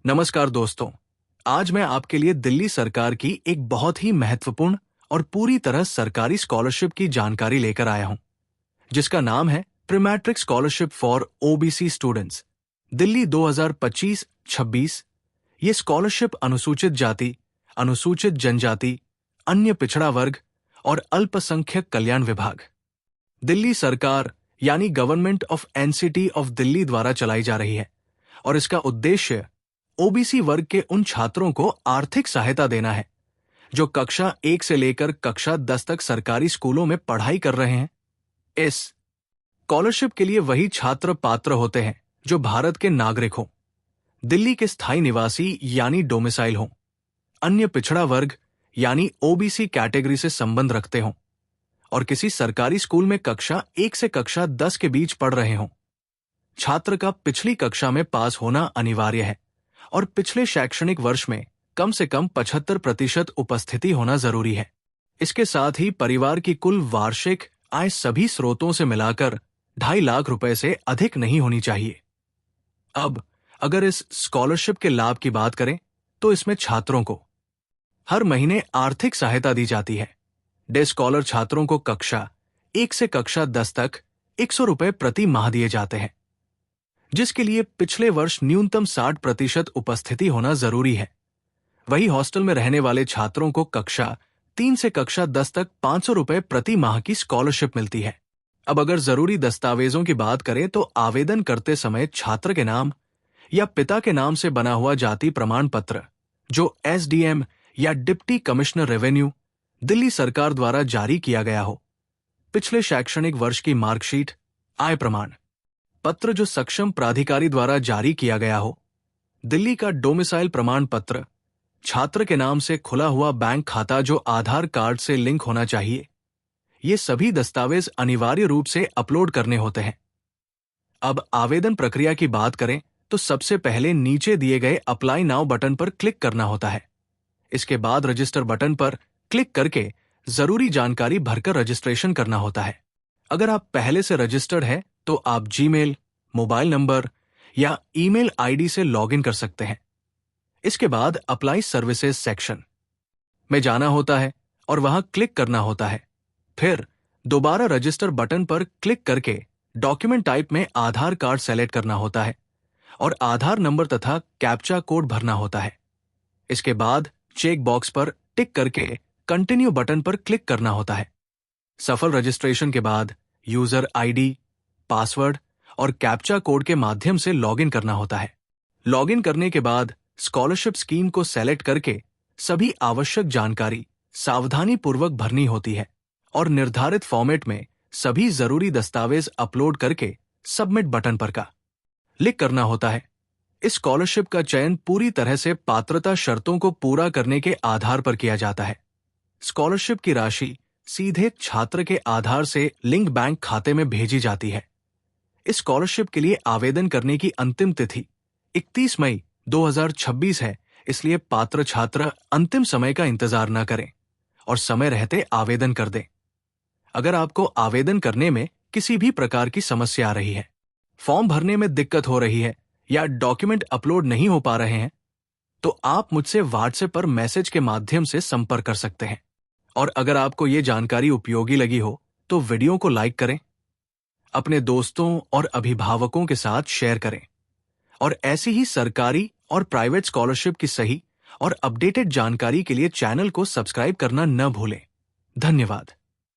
नमस्कार दोस्तों। आज मैं आपके लिए दिल्ली सरकार की एक बहुत ही महत्वपूर्ण और पूरी तरह सरकारी स्कॉलरशिप की जानकारी लेकर आया हूं, जिसका नाम है prematric scholarship for OBC students Delhi 2025-26। ये स्कॉलरशिप अनुसूचित जाति, अनुसूचित जनजाति, अन्य पिछड़ा वर्ग और अल्पसंख्यक कल्याण विभाग, दिल्ली सरकार यानी government of NCT of Delhi द्वारा चलाई जा रही है और इसका उद्देश्य ओबीसी वर्ग के उन छात्रों को आर्थिक सहायता देना है जो कक्षा 1 से लेकर कक्षा 10 तक सरकारी स्कूलों में पढ़ाई कर रहे हैं। इस स्कॉलरशिप के लिए वही छात्र पात्र होते हैं जो भारत के नागरिक हों, दिल्ली के स्थायी निवासी यानी डोमिसाइल हों, अन्य पिछड़ा वर्ग यानी ओबीसी कैटेगरी से संबंध रखते हों और किसी सरकारी स्कूल में कक्षा 1 से कक्षा 10 के बीच पढ़ रहे हों। छात्र का पिछली कक्षा में पास होना अनिवार्य है और पिछले शैक्षणिक वर्ष में कम से कम 75% उपस्थिति होना जरूरी है। इसके साथ ही परिवार की कुल वार्षिक आय सभी स्रोतों से मिलाकर 2.5 लाख रुपए से अधिक नहीं होनी चाहिए। अब अगर इस स्कॉलरशिप के लाभ की बात करें तो इसमें छात्रों को हर महीने आर्थिक सहायता दी जाती है। डे स्कॉलर छात्रों को कक्षा 1 से कक्षा 10 तक 100 रुपए प्रति माह दिए जाते हैं, जिसके लिए पिछले वर्ष न्यूनतम 60% उपस्थिति होना जरूरी है। वही हॉस्टल में रहने वाले छात्रों को कक्षा 3 से कक्षा 10 तक 500 रुपए प्रति माह की स्कॉलरशिप मिलती है। अब अगर जरूरी दस्तावेजों की बात करें तो आवेदन करते समय छात्र के नाम या पिता के नाम से बना हुआ जाति प्रमाण पत्र जो एसडीएम या डिप्टी कमिश्नर रेवेन्यू दिल्ली सरकार द्वारा जारी किया गया हो, पिछले शैक्षणिक वर्ष की मार्कशीट, आय प्रमाण पत्र जो सक्षम प्राधिकारी द्वारा जारी किया गया हो, दिल्ली का डोमिसाइल प्रमाण पत्र, छात्र के नाम से खुला हुआ बैंक खाता जो आधार कार्ड से लिंक होना चाहिए, ये सभी दस्तावेज अनिवार्य रूप से अपलोड करने होते हैं। अब आवेदन प्रक्रिया की बात करें तो सबसे पहले नीचे दिए गए अप्लाई नाउ बटन पर क्लिक करना होता है। इसके बाद रजिस्टर बटन पर क्लिक करके जरूरी जानकारी भरकर रजिस्ट्रेशन करना होता है। अगर आप पहले से रजिस्टर्ड है तो आप जीमेल, मोबाइल नंबर या ईमेल आईडी से लॉगिन कर सकते हैं। इसके बाद अप्लाई सर्विसेज सेक्शन में जाना होता है और वहां क्लिक करना होता है। फिर दोबारा रजिस्टर बटन पर क्लिक करके डॉक्यूमेंट टाइप में आधार कार्ड सेलेक्ट करना होता है और आधार नंबर तथा कैप्चा कोड भरना होता है। इसके बाद चेक बॉक्स पर टिक करके कंटिन्यू बटन पर क्लिक करना होता है। सफल रजिस्ट्रेशन के बाद यूजर आईडी, पासवर्ड और कैप्चा कोड के माध्यम से लॉगिन करना होता है। लॉगिन करने के बाद स्कॉलरशिप स्कीम को सेलेक्ट करके सभी आवश्यक जानकारी सावधानी पूर्वक भरनी होती है और निर्धारित फॉर्मेट में सभी जरूरी दस्तावेज अपलोड करके सबमिट बटन पर क्लिक करना होता है। इस स्कॉलरशिप का चयन पूरी तरह से पात्रता शर्तों को पूरा करने के आधार पर किया जाता है। स्कॉलरशिप की राशि सीधे छात्र के आधार से लिंक बैंक खाते में भेजी जाती है। इस स्कॉलरशिप के लिए आवेदन करने की अंतिम तिथि 31 मई 2026 है, इसलिए पात्र छात्र अंतिम समय का इंतजार न करें और समय रहते आवेदन कर दें। अगर आपको आवेदन करने में किसी भी प्रकार की समस्या आ रही है, फॉर्म भरने में दिक्कत हो रही है या डॉक्यूमेंट अपलोड नहीं हो पा रहे हैं, तो आप मुझसे व्हाट्सएप पर मैसेज के माध्यम से संपर्क कर सकते हैं। और अगर आपको ये जानकारी उपयोगी लगी हो तो वीडियो को लाइक करें, अपने दोस्तों और अभिभावकों के साथ शेयर करें और ऐसी ही सरकारी और प्राइवेट स्कॉलरशिप की सही और अपडेटेड जानकारी के लिए चैनल को सब्सक्राइब करना न भूलें। धन्यवाद।